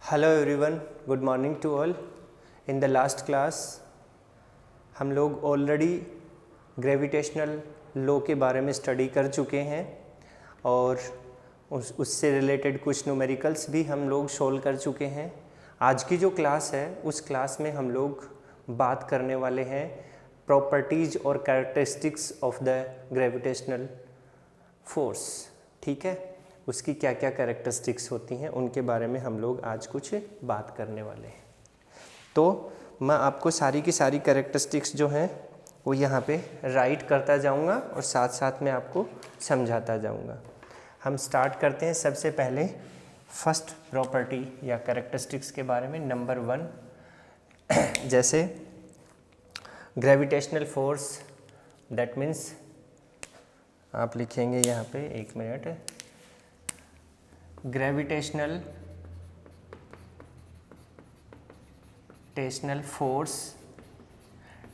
Hello everyone, good morning to all. In the last class हम लोग already gravitational law के बारे में स्टडी कर चुके हैं और उससे रिलेटेड कुछ न्यूमेरिकल्स भी हम लोग सोल्व कर चुके हैं। आज की जो क्लास है उस क्लास में हम लोग बात करने वाले हैं प्रॉपर्टीज़ और characteristics of the gravitational force. ठीक है, उसकी क्या क्या कैरेक्टरिस्टिक्स होती हैं उनके बारे में हम लोग आज कुछ बात करने वाले हैं। तो मैं आपको सारी की सारी कैरेक्टरिस्टिक्स जो हैं वो यहाँ पे राइट करता जाऊँगा और साथ साथ में आपको समझाता जाऊँगा। हम स्टार्ट करते हैं सबसे पहले फर्स्ट प्रॉपर्टी या कैरेक्टरिस्टिक्स के बारे में। नंबर 1, जैसे ग्रेविटेशनल फोर्स, दैट मीन्स आप लिखेंगे यहाँ पे, एक minute, gravitational force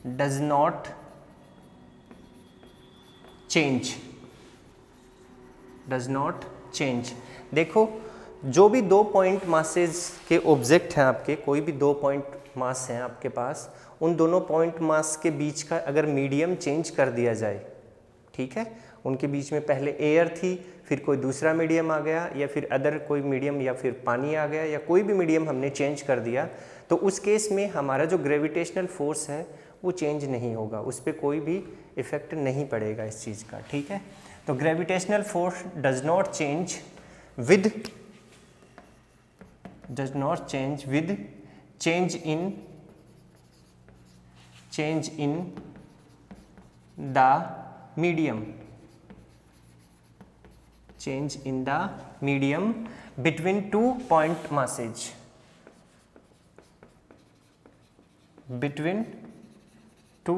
does not change. देखो, जो भी 2 पॉइंट मासेज के ऑब्जेक्ट हैं आपके, कोई भी 2 पॉइंट मास हैं आपके पास, उन दोनों पॉइंट मास के बीच का अगर मीडियम चेंज कर दिया जाए, ठीक है, उनके बीच में पहले एयर थी, फिर कोई दूसरा मीडियम आ गया या फिर अदर कोई मीडियम या फिर पानी आ गया या कोई भी मीडियम हमने चेंज कर दिया, तो उस केस में हमारा जो ग्रेविटेशनल फोर्स है वो चेंज नहीं होगा, उस पर कोई भी इफेक्ट नहीं पड़ेगा इस चीज़ का। ठीक है, तो gravitational force does not change with change in the medium, change in the medium between 2 point masses, between 2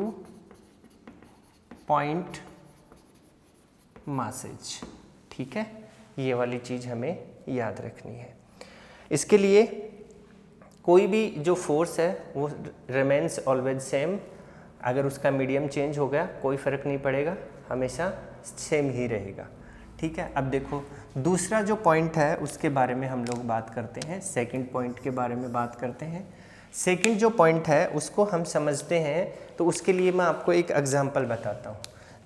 point masses। ठीक है, ये वाली चीज़ हमें याद रखनी है। इसके लिए कोई भी जो फोर्स है वो रिमेन्स ऑलवेज सेम। अगर उसका मीडियम चेंज हो गया कोई फ़र्क नहीं पड़ेगा, हमेशा सेम ही रहेगा। ठीक है, अब देखो दूसरा जो पॉइंट है उसके बारे में हम लोग बात करते हैं, सेकंड पॉइंट के बारे में बात करते हैं। सेकंड जो पॉइंट है उसको हम समझते हैं, तो उसके लिए मैं आपको एक एग्जांपल बताता हूँ।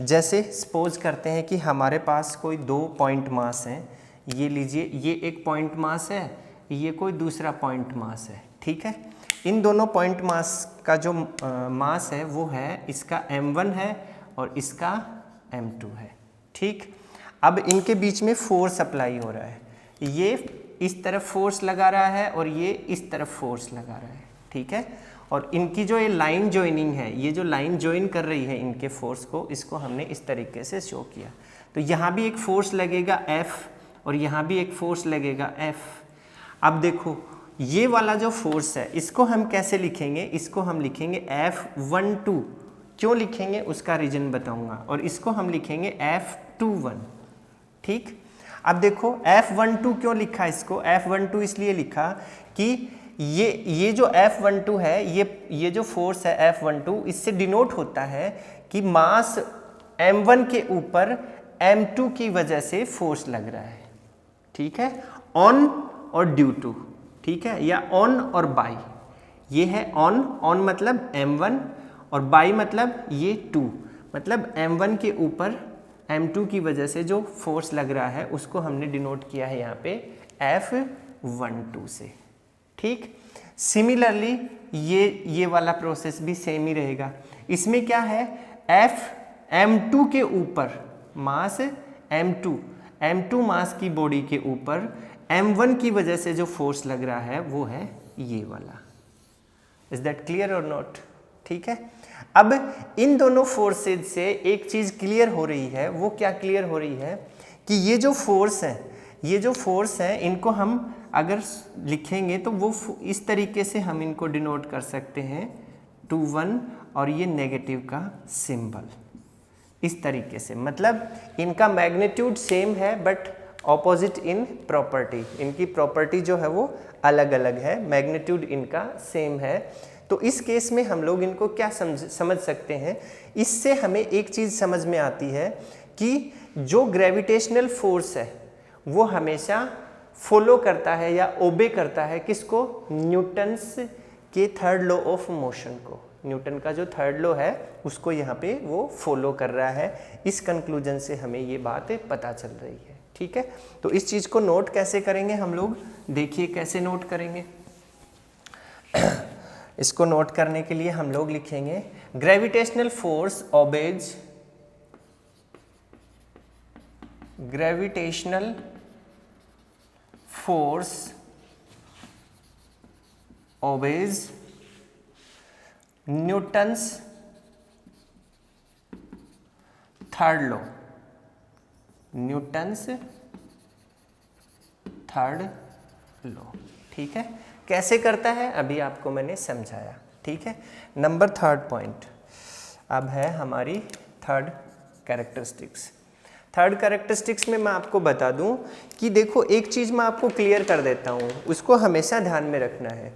जैसे सपोज करते हैं कि हमारे पास कोई 2 पॉइंट मास हैं, ये लीजिए, ये एक पॉइंट मास है, ये कोई दूसरा पॉइंट मास है। ठीक है, इन दोनों पॉइंट मास का जो मास है वो है, इसका m1 है और इसका m2 है। ठीक, अब इनके बीच में फोर्स अप्लाई हो रहा है, ये इस तरफ फोर्स लगा रहा है और ये इस तरफ फोर्स लगा रहा है। ठीक है, और इनकी जो ये लाइन ज्वाइनिंग है, ये जो लाइन ज्वाइन कर रही है इनके फोर्स को, इसको हमने इस तरीके से शो किया। तो यहाँ भी एक फोर्स लगेगा F और यहाँ भी एक फोर्स लगेगा F। अब देखो ये वाला जो फोर्स है इसको हम कैसे लिखेंगे, इसको हम लिखेंगे F12। क्यों लिखेंगे उसका रीजन बताऊंगा। और इसको हम लिखेंगे F21। ठीक, अब देखो F12 क्यों लिखा, इसको F12 इसलिए लिखा कि ये जो F12 है, ये जो फोर्स है F12, इससे डिनोट होता है कि मास m1 के ऊपर m2 की वजह से फोर्स लग रहा है। ठीक है, ऑन और ड्यू टू, ठीक है, या ऑन और बाय। ये है ऑन मतलब m1 और बाय मतलब ये 2, मतलब m1 के ऊपर m2 की वजह से जो फोर्स लग रहा है उसको हमने डिनोट किया है यहाँ पे F12 से। ठीक, सिमिलरली ये वाला प्रोसेस भी सेम ही रहेगा। इसमें क्या है, m2 के ऊपर मास m2 मास की बॉडी के ऊपर m1 की वजह से जो फोर्स लग रहा है वो है ये वाला। इज दैट क्लियर और नॉट? ठीक है, अब इन दोनों फोर्सेज से एक चीज क्लियर हो रही है। वो क्या क्लियर हो रही है कि ये जो फोर्स है इनको हम अगर लिखेंगे तो वो इस तरीके से हम इनको डिनोट कर सकते हैं 2-1 और ये नेगेटिव का सिंबल, इस तरीके से। मतलब इनका मैग्नीट्यूड सेम है बट ऑपोजिट इन प्रॉपर्टी। इनकी प्रॉपर्टी जो है वो अलग अलग है, मैग्नीट्यूड इनका सेम है। तो इस केस में हम लोग इनको क्या समझ सकते हैं, इससे हमें एक चीज़ समझ में आती है कि जो ग्रेविटेशनल फोर्स है वो हमेशा फॉलो करता है या ओबे करता है किसको, न्यूटन्स के थर्ड लॉ ऑफ मोशन को। न्यूटन का जो थर्ड लॉ है उसको यहाँ पे वो फॉलो कर रहा है। इस कंक्लूजन से हमें ये बात पता चल रही है। ठीक है, तो इस चीज को नोट कैसे करेंगे हम लोग, देखिए कैसे नोट करेंगे। इसको नोट करने के लिए हम लोग लिखेंगे gravitational force obeys, gravitational force obeys Newton's third law, Newton's third law. ठीक है, कैसे करता है अभी आपको मैंने समझाया। ठीक है, नंबर थर्ड पॉइंट अब है हमारी थर्ड कैरेक्टरिस्टिक्स। थर्ड कैरेक्टरिस्टिक्स में मैं आपको बता दूं कि देखो एक चीज़ मैं आपको क्लियर कर देता हूं, उसको हमेशा ध्यान में रखना है।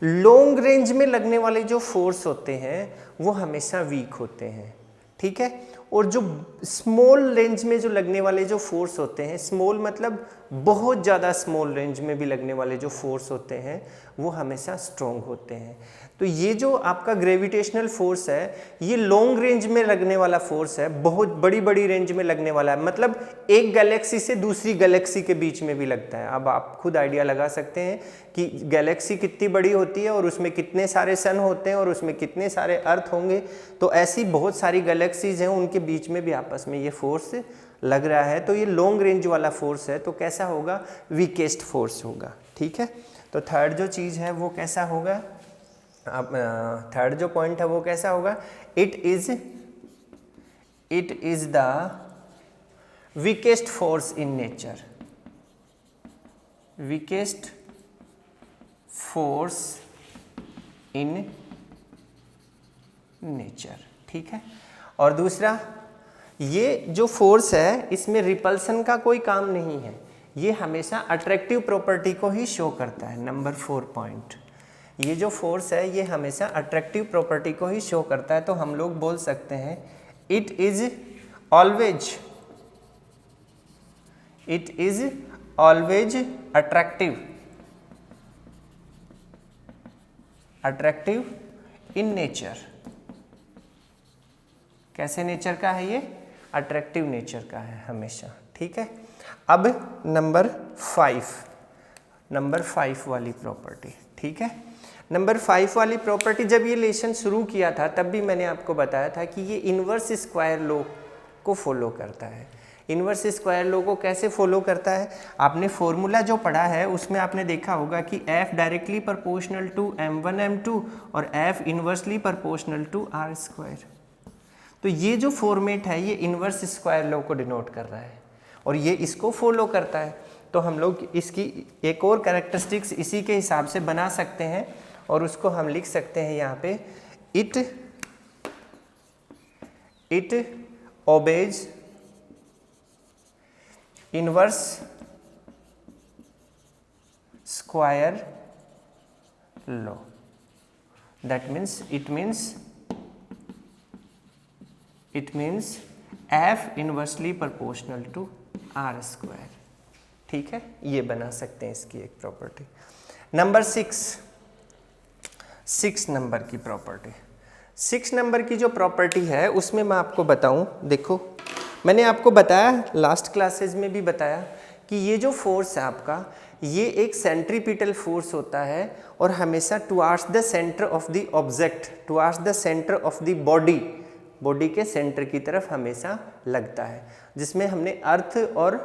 लॉन्ग रेंज में लगने वाले जो फोर्स होते हैं वो हमेशा वीक होते हैं। ठीक है, और जो स्मॉल रेंज में जो लगने वाले जो फोर्स होते हैं, स्मॉल मतलब बहुत ज़्यादा स्मॉल रेंज में भी लगने वाले जो फोर्स होते हैं वो हमेशा स्ट्रॉन्ग होते हैं। तो ये जो आपका ग्रेविटेशनल फोर्स है ये लॉन्ग रेंज में लगने वाला फोर्स है, बहुत बड़ी बड़ी रेंज में लगने वाला है, मतलब एक गैलेक्सी से दूसरी गैलेक्सी के बीच में भी लगता है। अब आप खुद आइडिया लगा सकते हैं कि गैलेक्सी कितनी बड़ी होती है और उसमें कितने सारे सन होते हैं और उसमें कितने सारे अर्थ होंगे। तो ऐसी बहुत सारी गैलेक्सीज हैं, उनके बीच में भी आपस में ये फोर्स लग रहा है। तो ये लॉन्ग रेंज वाला फोर्स है, तो कैसा होगा, वीकेस्ट फोर्स होगा। ठीक है, तो थर्ड जो चीज़ है वो कैसा होगा, अब थर्ड जो पॉइंट है वो कैसा होगा, it is the weakest force in nature, weakest force in nature. ठीक है, और दूसरा ये जो फोर्स है इसमें रिपल्सन का कोई काम नहीं है, ये हमेशा अट्रैक्टिव प्रॉपर्टी को ही शो करता है। नंबर 4 पॉइंट, ये जो फोर्स है ये हमेशा अट्रैक्टिव प्रॉपर्टी को ही शो करता है। तो हम लोग बोल सकते हैं it is always attractive in nature. कैसे नेचर का है ये, अट्रैक्टिव नेचर का है हमेशा। ठीक है, अब नंबर 5 वाली प्रॉपर्टी। ठीक है, नंबर 5 वाली प्रॉपर्टी, जब ये लेसन शुरू किया था तब भी मैंने आपको बताया था कि ये इन्वर्स स्क्वायर लॉ को फॉलो करता है। इन्वर्स स्क्वायर लॉ को कैसे फॉलो करता है, आपने फॉर्मूला जो पढ़ा है उसमें आपने देखा होगा कि F directly proportional to m1 m2 और F inversely proportional to r square. तो ये जो फॉर्मेट है ये इन्वर्स स्क्वायर लॉ को डिनोट कर रहा है और ये इसको फॉलो करता है। तो हम लोग इसकी एक और कैरेक्टरिस्टिक्स इसी के हिसाब से बना सकते हैं और उसको हम लिख सकते हैं यहाँ पे, it obeys inverse square law. That means it means F inversely proportional to R square. ठीक है, ये बना सकते हैं इसकी एक प्रॉपर्टी। नंबर 6 नंबर की प्रॉपर्टी, 6 नंबर की जो प्रॉपर्टी है उसमें मैं आपको बताऊं, देखो मैंने आपको बताया लास्ट क्लासेज में भी बताया कि ये जो फोर्स है आपका ये एक सेंट्रीपिटल फोर्स होता है और हमेशा towards the centre of the object, towards the centre of the body के सेंटर की तरफ हमेशा लगता है। जिसमें हमने अर्थ और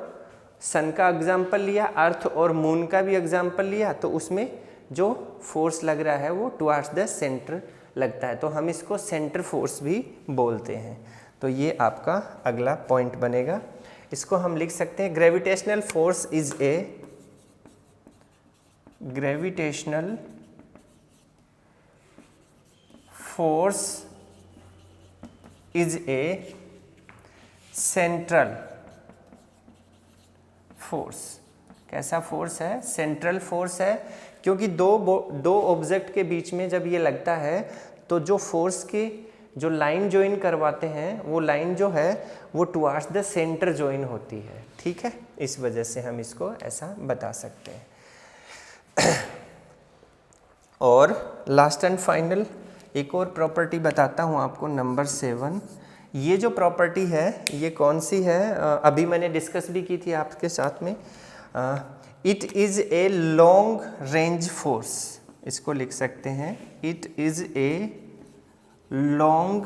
सन का एग्जाम्पल लिया, अर्थ और मून का भी एग्जाम्पल लिया, तो उसमें जो फोर्स लग रहा है वो टुवार्ड्स द सेंटर लगता है, तो हम इसको सेंटर फोर्स भी बोलते हैं। तो ये आपका अगला पॉइंट बनेगा। इसको हम लिख सकते हैं gravitational force is a central force. कैसा फोर्स है, सेंट्रल फोर्स है, क्योंकि दो ऑब्जेक्ट के बीच में जब ये लगता है तो जो फोर्स की जो लाइन ज्वाइन करवाते हैं वो लाइन जो है वो टुवार्ड्स द सेंटर ज्वाइन होती है, ठीक है। इस वजह से हम इसको ऐसा बता सकते हैं। और लास्ट एंड फाइनल एक और प्रॉपर्टी बताता हूँ आपको, नंबर 7। ये जो प्रॉपर्टी है ये कौन सी है, अभी मैंने डिस्कस भी की थी आपके साथ में। It is a long range force, इसको लिख सकते हैं, it is a long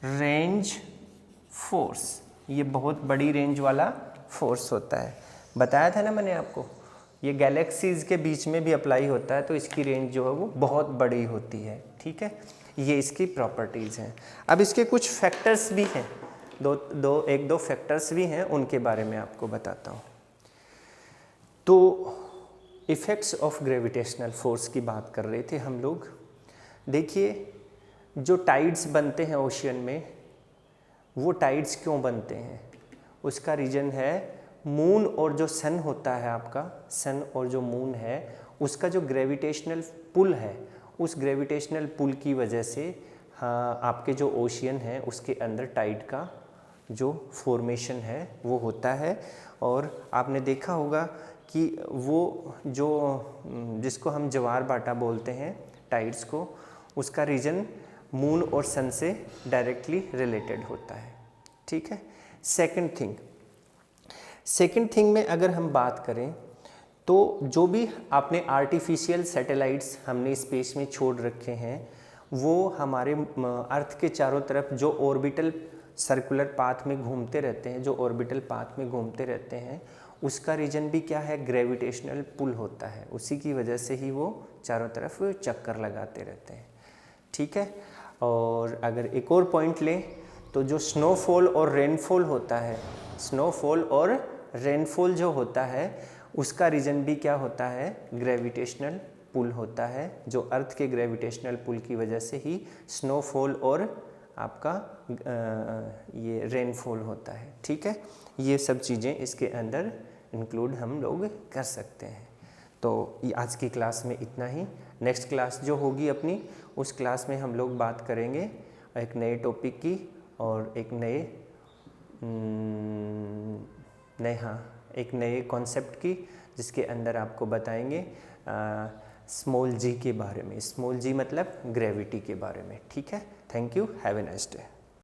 range force. ये बहुत बड़ी रेंज वाला फोर्स होता है, बताया था ना मैंने आपको। ये गैलेक्सीज के बीच में भी अप्लाई होता है, तो इसकी रेंज जो है वो बहुत बड़ी होती है, ठीक है। ये इसकी प्रॉपर्टीज़ हैं। अब इसके कुछ फैक्टर्स भी हैं, एक दो फैक्टर्स भी हैं, उनके बारे में आपको बताता हूँ। तो इफ़ेक्ट्स ऑफ ग्रेविटेशनल फोर्स की बात कर रहे थे हम लोग। देखिए, जो टाइड्स बनते हैं ओशियन में, वो टाइड्स क्यों बनते हैं, उसका रीज़न है मून और जो सन होता है आपका, सन और जो मून है, उसका जो ग्रेविटेशनल पुल है, उस ग्रेविटेशनल पुल की वजह से हाँ, आपके जो ओशियन है उसके अंदर टाइड का जो फॉर्मेशन है वो होता है। और आपने देखा होगा कि वो जो जिसको हम ज्वार भाटा बोलते हैं टाइड्स को, उसका रीजन मून और सन से डायरेक्टली रिलेटेड होता है, ठीक है। सेकंड थिंग में अगर हम बात करें तो जो भी आपने आर्टिफिशियल सैटेलाइट्स हमने स्पेस में छोड़ रखे हैं, वो हमारे अर्थ के चारों तरफ जो ऑर्बिटल सर्कुलर पाथ में घूमते रहते हैं, जो ऑर्बिटल पाथ में घूमते रहते हैं, उसका रीजन भी क्या है, ग्रेविटेशनल पुल होता है। उसी की वजह से ही वो चारों तरफ चक्कर लगाते रहते हैं, ठीक है। और अगर एक और पॉइंट लें तो जो स्नोफॉल और रेनफॉल होता है, स्नोफॉल और रेनफॉल जो होता है, उसका रीज़न भी क्या होता है, ग्रेविटेशनल पुल होता है। जो अर्थ के ग्रेविटेशनल पुल की वजह से ही स्नोफॉल और आपका ये रेनफॉल होता है, ठीक है। ये सब चीज़ें इसके अंदर इंक्लूड हम लोग कर सकते हैं। तो आज की क्लास में इतना ही। नेक्स्ट क्लास जो होगी अपनी, उस क्लास में हम लोग बात करेंगे एक नए टॉपिक की और एक नए कॉन्सेप्ट की, जिसके अंदर आपको बताएंगे स्मॉल जी के बारे में। स्मॉल जी मतलब ग्रेविटी के बारे में, ठीक है। Thank you, have a nice day.